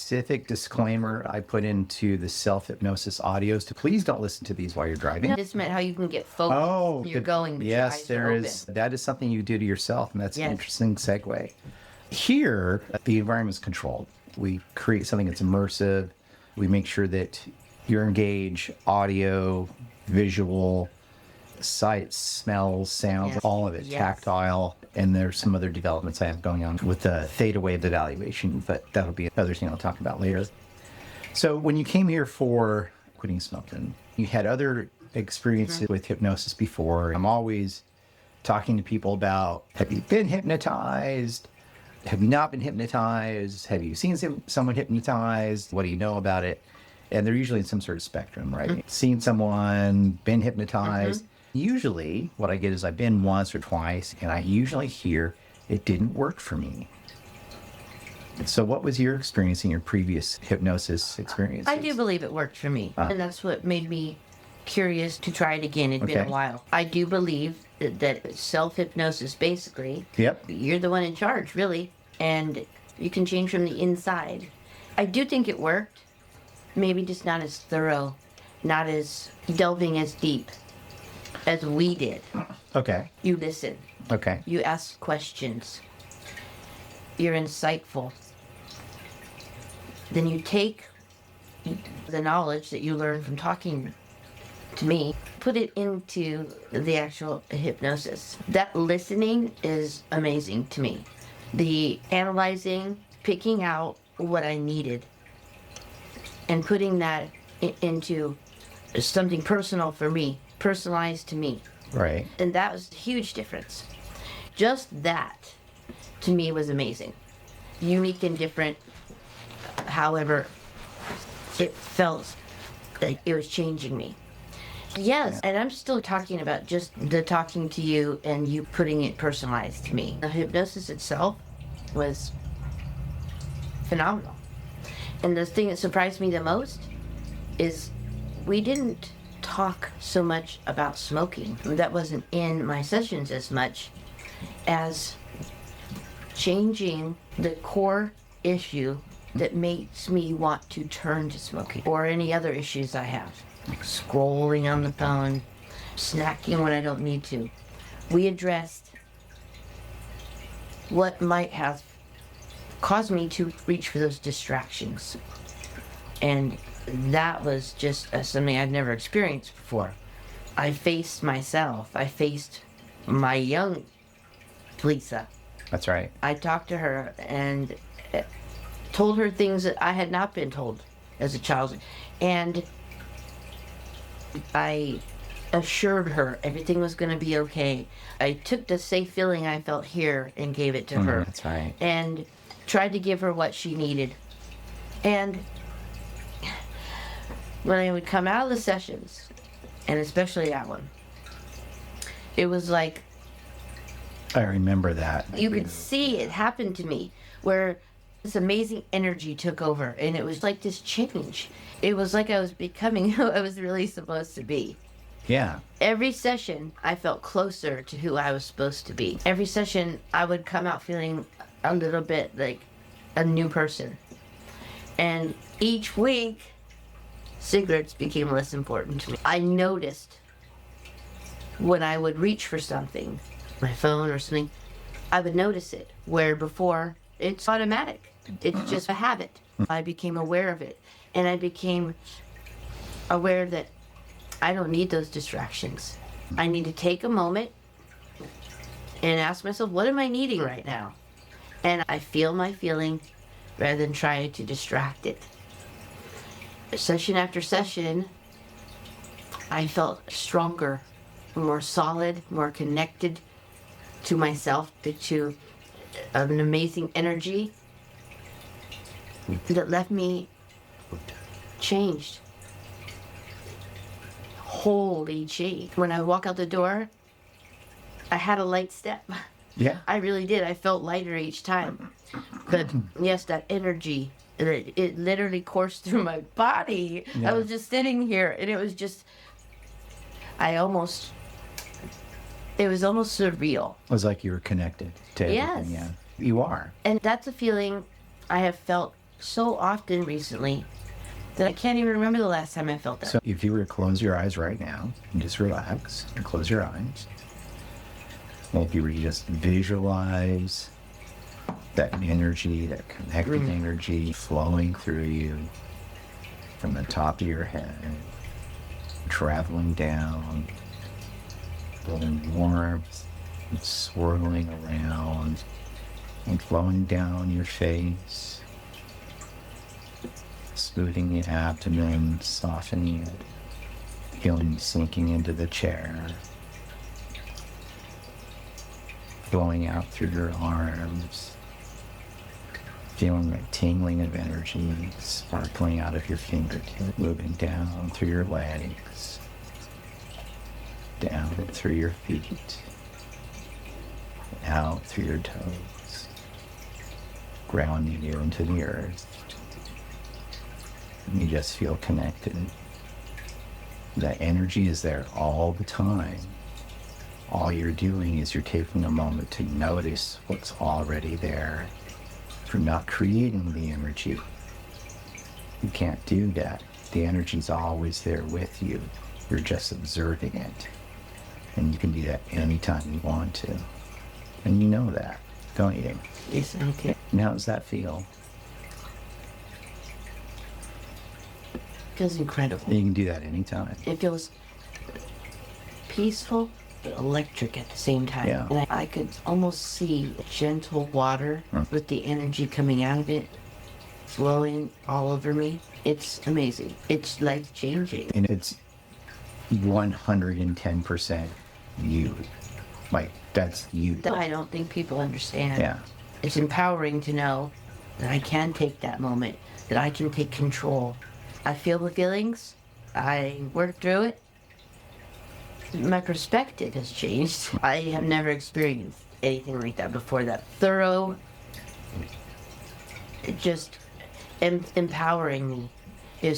specific disclaimer I put into the self-hypnosis audios to please don't listen to these while you're driving. I just meant how you can get focused when you're going. Yes, there is. That is something you do to yourself, and that's an interesting segue. Here, the environment is controlled. We create something that's immersive. We make sure that you're engaged, audio, visual, sights, smells, sounds, all of it, tactile. And there's some other developments I have going on with the theta wave evaluation, but that'll be another thing I'll talk about later. So when you came here for quitting smoking, you had other experiences with hypnosis before. I'm always talking to people about, have you been hypnotized? Have you not been hypnotized? Have you seen someone hypnotized? What do you know about it? And they're usually in some sort of spectrum, right? Seen someone, been hypnotized. Usually what I get is I've been once or twice, and I usually hear it didn't work for me. So what was your experience in your previous hypnosis experience? I do believe it worked for me. And that's what made me curious to try it again. It'd been a while. I do believe that self-hypnosis, basically, you're the one in charge, really, and you can change from the inside. I do think it worked. Maybe just not as thorough, not as delving as deep as we did. Okay. You listen. Okay. You ask questions. You're insightful. Then you take the knowledge that you learn from talking to me, put it into the actual hypnosis. That listening is amazing to me. The analyzing, picking out what I needed, and putting that into something personal for me, personalized to me. Right. And that was a huge difference. Just that, to me, was amazing. Unique and different. However, it felt like it was changing me. Yes, and I'm still talking about just the talking to you and you putting it personalized to me. The hypnosis itself was phenomenal. And the thing that surprised me the most is we didn't talk so much about smoking. That wasn't in my sessions as much as changing the core issue that makes me want to turn to smoking, or any other issues I have, like scrolling on the phone, snacking when I don't need to. We addressed what might have caused me to reach for those distractions. And that was just something I'd never experienced before. I faced myself. I faced my young Lisa. That's right. I talked to her and told her things that I had not been told as a child. And I assured her everything was going to be okay. I took the safe feeling I felt here and gave it to her. That's right. And tried to give her what she needed. And when I would come out of the sessions, and especially that one, it was like, I remember that. You could see it happen to me, where this amazing energy took over, and it was like this change. It was like I was becoming who I was really supposed to be. Yeah. Every session, I felt closer to who I was supposed to be. Every session, I would come out feeling a little bit like a new person. And each week, cigarettes became less important to me. I noticed when I would reach for something, my phone or something, I would notice it, where before it's automatic. It's just a habit. I became aware of it, and I became aware that I don't need those distractions. I need to take a moment and ask myself, what am I needing right now? And I feel my feeling rather than try to distract it. Session after session, I felt stronger, more solid, more connected to myself, to an amazing energy that left me changed. Holy gee. When I walk out the door, I had a light step. Yeah. I really did. I felt lighter each time. But yes, that energy, it literally coursed through my body. Yeah. I was just sitting here, and it was just, it was almost surreal. It was like you were connected to everything. Yes. Yeah. You are. And that's a feeling I have felt so often recently that I can't even remember the last time I felt that. So if you were to close your eyes right now and just relax and close your eyes, and if you were to just visualize that energy, that connecting energy flowing through you from the top of your head, traveling down, building warmth, and swirling around and flowing down your face, smoothing the abdomen, softening it, feeling sinking into the chair, flowing out through your arms, feeling that tingling of energy sparkling out of your fingertips, moving down through your legs, down through your feet, out through your toes, grounding you into the earth. And you just feel connected. That energy is there all the time. All you're doing is you're taking a moment to notice what's already there. You're not creating the energy. You can't do that. The energy's always there with you. You're just observing it. And you can do that anytime you want to. And you know that, don't you? Yes, I do. And how does that feel? Feels incredible. You can do that anytime. It feels peaceful but electric at the same time. Yeah. And I could almost see gentle water with the energy coming out of it, flowing all over me. It's amazing. It's life-changing. And it's 110% you. Like, that's you. That I don't think people understand. Yeah. It's empowering to know that I can take that moment, that I can take control. I feel the feelings. I work through it. My perspective has changed. I have never experienced anything like that before. That thorough, just empowering me.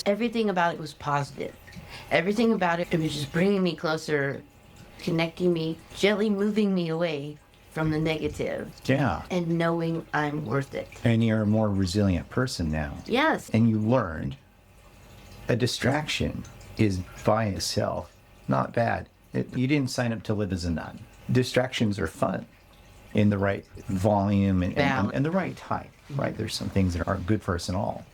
Everything about it was positive. Everything about it was just bringing me closer, connecting me, gently moving me away from the negative. Yeah. And knowing I'm worth it. And you're a more resilient person now. Yes. And you learned a distraction is by itself not bad. You didn't sign up to live as a nun. Distractions are fun in the right volume and the right type, right? There's some things that aren't good for us at all.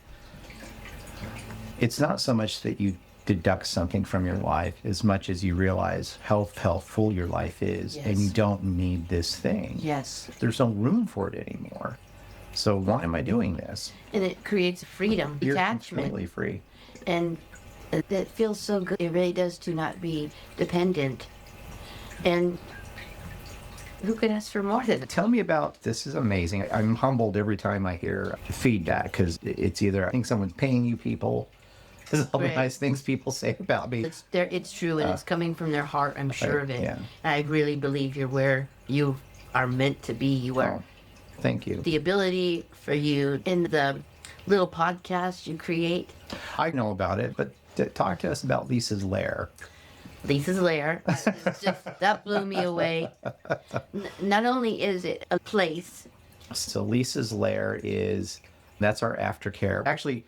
It's not so much that you deduct something from your life as much as you realize how full your life is. Yes. And you don't need this thing. Yes. There's no room for it anymore. So why am I doing this? And it creates freedom, You're detachment. completely free. And that feels so good. It really does to not be dependent. And who could ask for more than that? Tell me about, this is amazing. I'm humbled every time I hear feedback because it's either I think someone's paying you people. This is all the Right. nice things people say about me. It's true, and it's coming from their heart, I'm sure of it. Yeah. I really believe you're where you are meant to be. You are. Oh, thank you. The ability for you in the little podcast you create. I know about it, but talk to us about Lisa's Lair. Lisa's Lair. That blew me away. Not only is it a place. So Lisa's Lair that's our aftercare. Actually,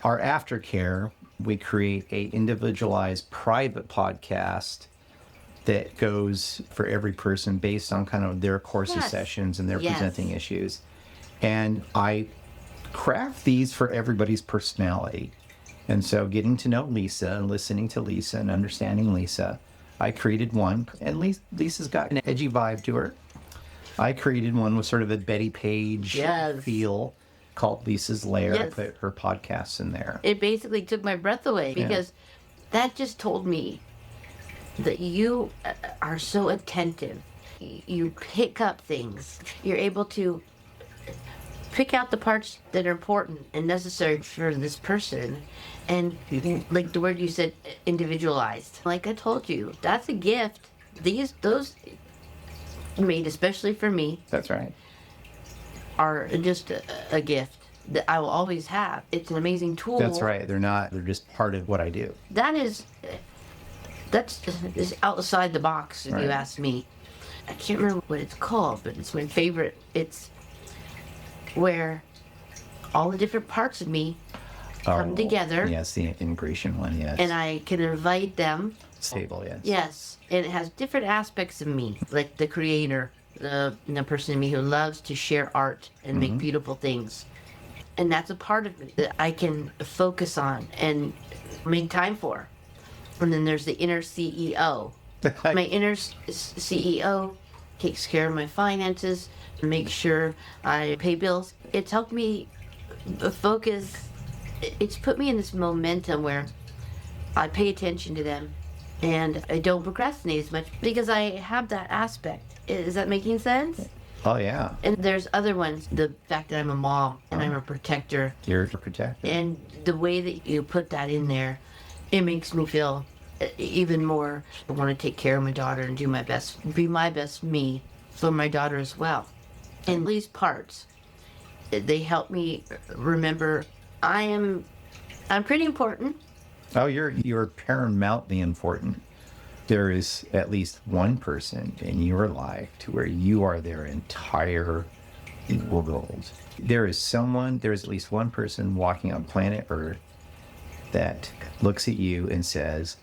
our aftercare, we create a individualized private podcast that goes for every person based on kind of their courses Yes. sessions and their Yes. presenting issues. And I craft these for everybody's personality. And so getting to know Lisa and listening to Lisa and understanding Lisa, I created one. And Lisa's got an edgy vibe to her. I created one with sort of a Betty Page Yes. feel called Lisa's Lair. I Yes. put her podcasts in there. It basically took my breath away because that just told me that you are so attentive. You pick up things. You're able to pick out the parts that are important and necessary for this person. And like the word you said, individualized. Like I told you, that's a gift. Those made especially for me That's right. are just a gift that I will always have. It's an amazing tool. That's right. They're just part of what I do. That's outside the box, if Right. you ask me. I can't remember what it's called, but it's my favorite. It's where all the different parts of me come together. Yes, the integration one, yes. And I can invite them. Stable, yes. Yes, and it has different aspects of me, like the creator, the person in me who loves to share art and make beautiful things. And that's a part of me that I can focus on and make time for. And then there's the inner CEO. My inner CEO takes care of my finances, makes sure I pay bills. It's helped me focus. It's put me in this momentum where I pay attention to them and I don't procrastinate as much because I have that aspect. Is that making sense? Oh, yeah. And there's other ones. The fact that I'm a mom and I'm a protector. You're a protector. And the way that you put that in there, it makes me feel even more. I want to take care of my daughter and do my best, be my best me for my daughter as well. And these parts, they help me remember I'm pretty important. Oh, you're paramountly important. There is at least one person in your life to where you are their entire world. There is at least one person walking on planet Earth that looks at you and says,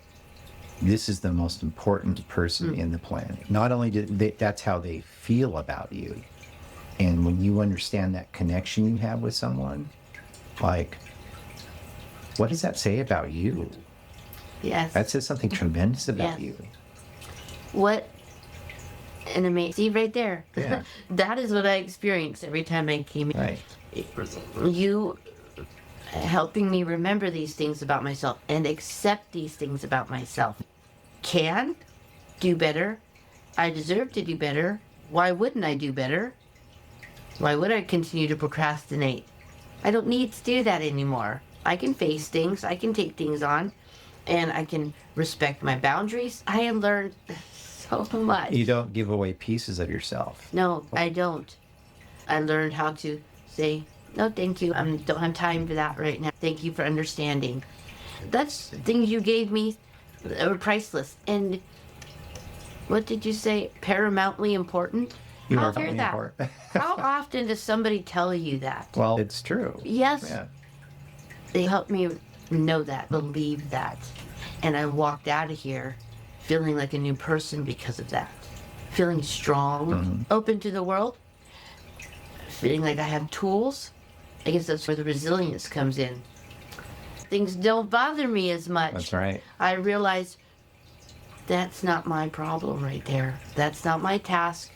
this is the most important person in the planet. Not only that's how they feel about you. And when you understand that connection you have with someone, like, what does that say about you? Yes. That says something tremendous about you. What an amazing, see right there. Yeah. That is what I experienced every time I came in. Right. You helping me remember these things about myself and accept these things about myself. Can do better. I deserve to do better. Why wouldn't I do better? Why would I continue to procrastinate? I don't need to do that anymore. I can face things. I can take things on. And I can respect my boundaries. I have learned so much. You don't give away pieces of yourself. No, I don't. I learned how to say, no, thank you. I don't have time for that right now. Thank you for understanding. That's things you gave me that were priceless. And what did you say? Paramountly important? You I'll are hear that. important. How often does somebody tell you that? Well, it's true. Yes. Yeah. They helped me know that, believe that. And I walked out of here feeling like a new person because of that. Feeling strong, open to the world, feeling like I have tools. I guess that's where the resilience comes in. Things don't bother me as much. That's right. I realize that's not my problem right there. That's not my task.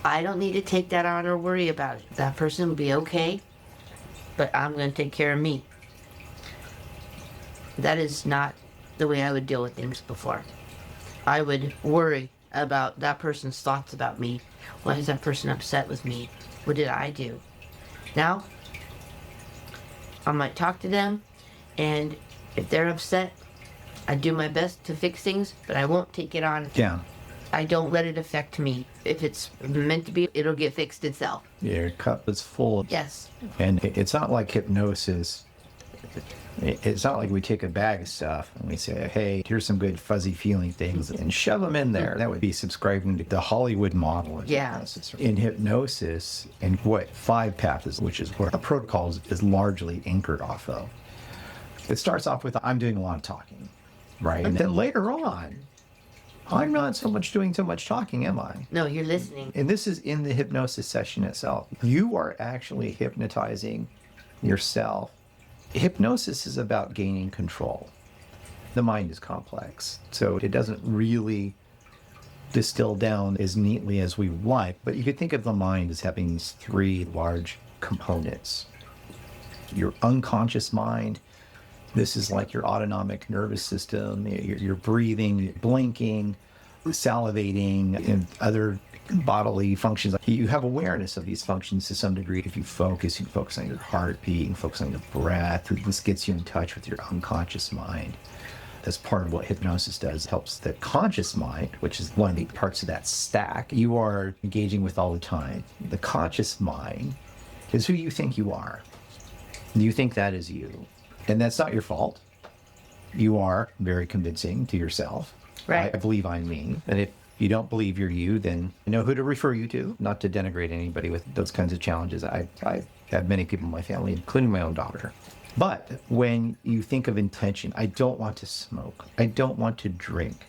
I don't need to take that on or worry about it. That person will be okay, but I'm going to take care of me. That is not the way I would deal with things before. I would worry about that person's thoughts about me. Why is that person upset with me? What did I do? Now, I might talk to them, and if they're upset, I do my best to fix things, but I won't take it on. Yeah. I don't let it affect me. If it's meant to be, it'll get fixed itself. Your cup is full. Yes. And it's not like hypnosis. It's not like we take a bag of stuff and we say, hey, here's some good fuzzy feeling things and shove them in there. That would be subscribing to the Hollywood model of hypnosis. In hypnosis, and what 5 path is, which is what a protocol is largely anchored off of. It starts off with, I'm doing a lot of talking, right? And then later on, I'm not so much doing so much talking, am I? No, you're listening. And this is in the hypnosis session itself. You are actually hypnotizing yourself. Hypnosis is about gaining control. The mind is complex, so it doesn't really distill down as neatly as we would like, but you could think of the mind as having these 3 large components. Your unconscious mind, this is like your autonomic nervous system, your breathing, blinking, salivating, and other bodily functions. You have awareness of these functions to some degree. If you focus on your heartbeat, you can focus on your breath. This gets you in touch with your unconscious mind. That's part of what hypnosis does. It helps the conscious mind, which is one of the parts of that stack you are engaging with all the time. The conscious mind is who you think you are. You think that is you. And that's not your fault. You are very convincing to yourself. Right. I believe I'm me. And if you don't believe you're you, then you know who to refer you to. Not to denigrate anybody with those kinds of challenges. I I have many people in my family, including my own daughter. But when you think of intention, I don't want to smoke. I don't want to drink.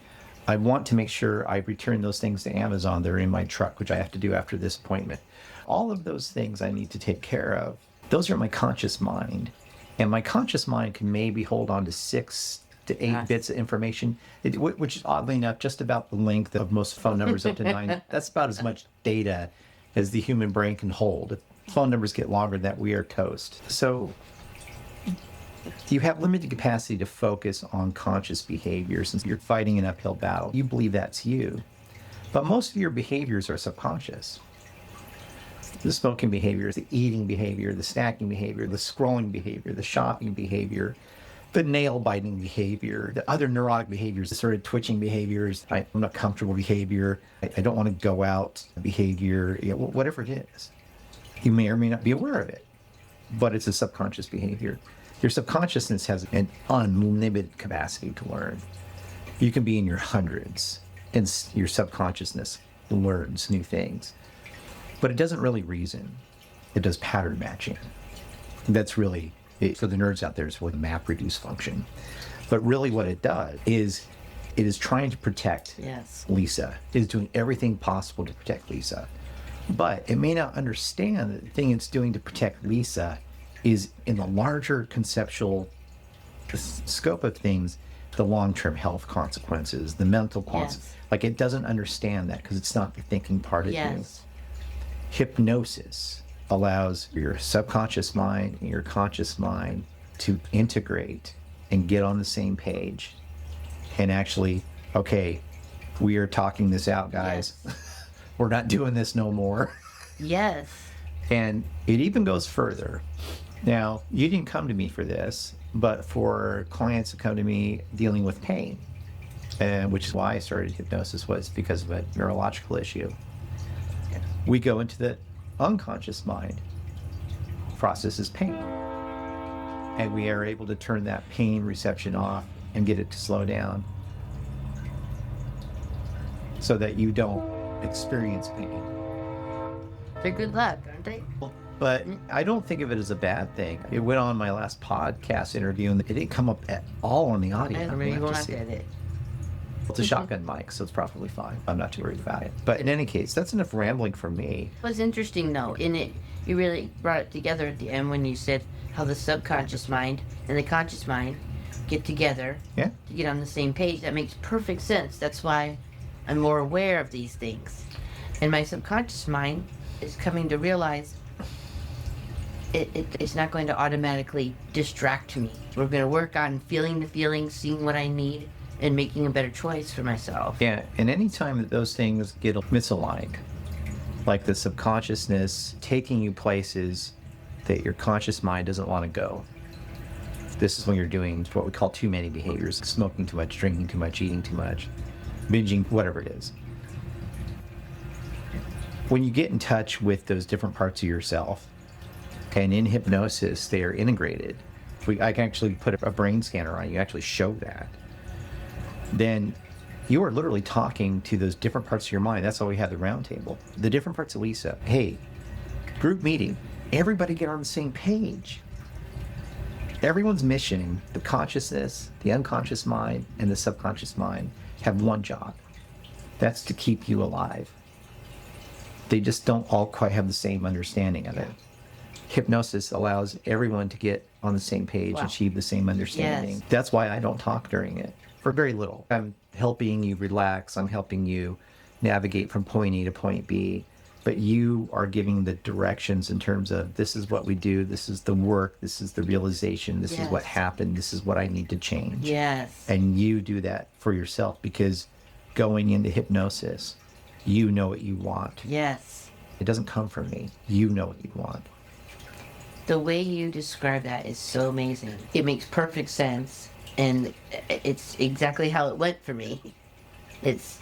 I want to make sure I return those things to Amazon. They're in my truck, which I have to do after this appointment. All of those things I need to take care of. Those are my conscious mind. And my conscious mind can maybe hold on to 6 to 8 bits of information, which is oddly enough just about the length of most phone numbers, up to 9. That's about as much data as the human brain can hold. If phone numbers get longer than that, we are toast. So you have limited capacity to focus on conscious behavior since you're fighting an uphill battle. You believe that's you. But most of your behaviors are subconscious. The smoking behaviors, the eating behavior, the snacking behavior, the scrolling behavior, the shopping behavior, the nail biting behavior, the other neurotic behaviors, the sort of twitching behaviors, I'm not comfortable behavior, I don't want to go out behavior, whatever it is. You may or may not be aware of it, but it's a subconscious behavior. Your subconsciousness has an unlimited capacity to learn. You can be in your hundreds and your subconsciousness learns new things. But it doesn't really reason. It does pattern matching. That's really, for the nerds out there, it's really the map reduce function. But really what it does is it is trying to protect Lisa. It is doing everything possible to protect Lisa. But it may not understand that the thing it's doing to protect Lisa is in the larger conceptual scope of things, the long-term health consequences, the mental consequences. Like it doesn't understand that because it's not the thinking part of you. Hypnosis allows your subconscious mind and your conscious mind to integrate and get on the same page and actually, okay, we are talking this out, guys. We're not doing this no more. And it even goes further. Now, you didn't come to me for this, but for clients who come to me dealing with pain, and which is why I started hypnosis, was because of a neurological issue. We go into the unconscious mind, processes pain, and we are able to turn that pain reception off and get it to slow down so that you don't experience pain. They're good luck, aren't they? But I don't think of it as a bad thing. It went on my last podcast interview and it didn't come up at all on the audio. I mean, you won't have to edit. It's a shotgun mic, so it's probably fine. I'm not too worried about it. But in any case, that's enough rambling for me. What's interesting, though, in it, you really brought it together at the end when you said how the subconscious mind and the conscious mind get together to get on the same page. That makes perfect sense. That's why I'm more aware of these things. And my subconscious mind is coming to realize it's not going to automatically distract me. We're going to work on feeling the feelings, seeing what I need, and making a better choice for myself. Yeah, and any time that those things get misaligned, like the subconsciousness taking you places that your conscious mind doesn't want to go. This is when you're doing what we call too many behaviors: smoking too much, drinking too much, eating too much, binging, whatever it is. When you get in touch with those different parts of yourself, and in hypnosis, they are integrated. I can actually put a brain scanner on you, actually show that. Then you are literally talking to those different parts of your mind. That's why we have the round table. The different parts of Lisa. Hey, group meeting. Everybody get on the same page. Everyone's mission, the consciousness, the unconscious mind, and the subconscious mind have one job. That's to keep you alive. They just don't all quite have the same understanding of it. Hypnosis allows everyone to get on the same page, achieve the same understanding. That's why I don't talk during it. For very little. I'm helping you relax. I'm helping you navigate from point A to point B. But you are giving the directions in terms of this is what we do. This is the work. This is the realization. This is what happened. This is what I need to change. And you do that for yourself because going into hypnosis, you know what you want. It doesn't come from me. You know what you want. The way you describe that is so amazing. It makes perfect sense. And it's exactly how it went for me. It's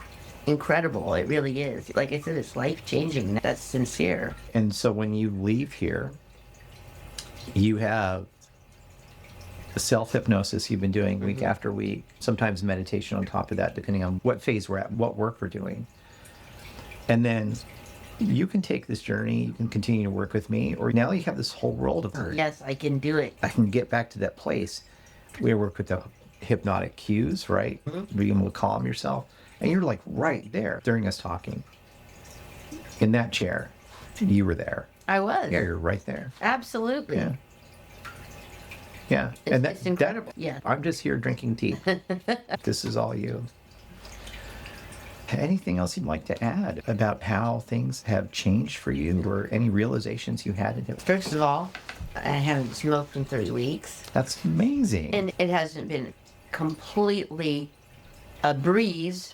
incredible. It really is. Like I said, it's life-changing. That's sincere. And so when you leave here, you have the self-hypnosis you've been doing week after week, sometimes meditation on top of that, depending on what phase we're at, what work we're doing. And then you can take this journey, you can continue to work with me, or now you have this whole world of her. Yes, I can do it. I can get back to that place where we work with the hypnotic cues, right? Being able to calm yourself. And you're like right there during us talking. In that chair, you were there. I was. Yeah, you're right there. Absolutely. Yeah. Yeah. It's incredible. Yeah. I'm just here drinking tea. This is all you. Anything else you'd like to add about how things have changed for you, or any realizations you had in it? First of all, I haven't smoked in 3 weeks. That's amazing. And it hasn't been completely a breeze,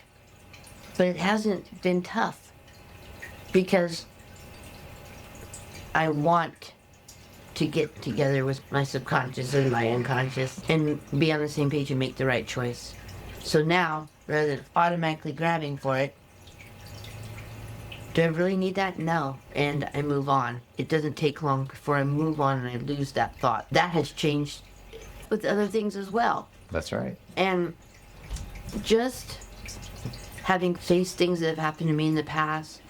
but it hasn't been tough because I want to get together with my subconscious and my unconscious and be on the same page and make the right choice. So now, rather than automatically grabbing for it, do I really need that? No. And I move on. It doesn't take long before I move on and I lose that thought. That has changed with other things as well. That's right. And just having faced things that have happened to me in the past,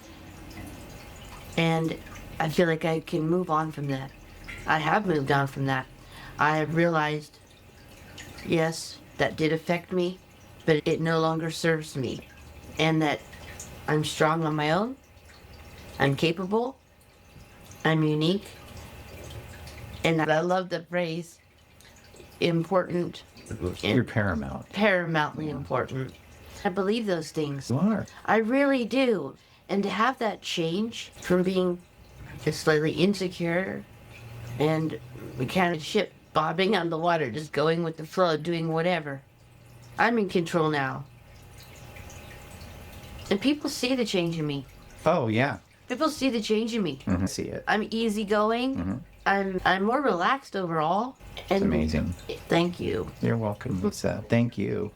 and I feel like I can move on from that. I have moved on from that. I have realized, yes, that did affect me, but it no longer serves me. And that I'm strong on my own. I'm capable. I'm unique. And I love the phrase, important. You're paramount. Paramountly important. I believe those things. You are. I really do. And to have that change from being just slightly insecure and we kind of ship bobbing on the water, just going with the flow, doing whatever. I'm in control now. And people see the change in me. Oh, yeah. People see the change in me. Mm-hmm. See it. I'm easygoing. I'm more relaxed overall. And It's amazing. Thank you. You're welcome, Lisa. Thank you.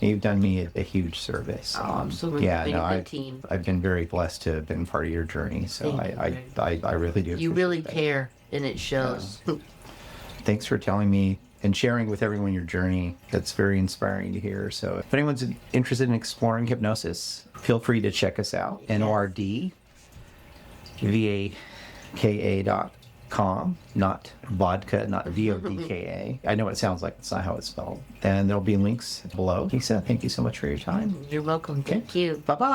You've done me a huge service. Oh, absolutely. Yeah, Been no, a good team. I've been very blessed to have been part of your journey. So Thank you, I really do. You appreciate really that. care, and it shows. Thanks for telling me and sharing with everyone your journey. That's very inspiring to hear. So if anyone's interested in exploring hypnosis, feel free to check us out. NordVaka.com, not vodka, not VODKA. I know it sounds like it's not how it's spelled. And there'll be links below. Lisa, thank you so much for your time. You're welcome. Thank you. Bye-bye.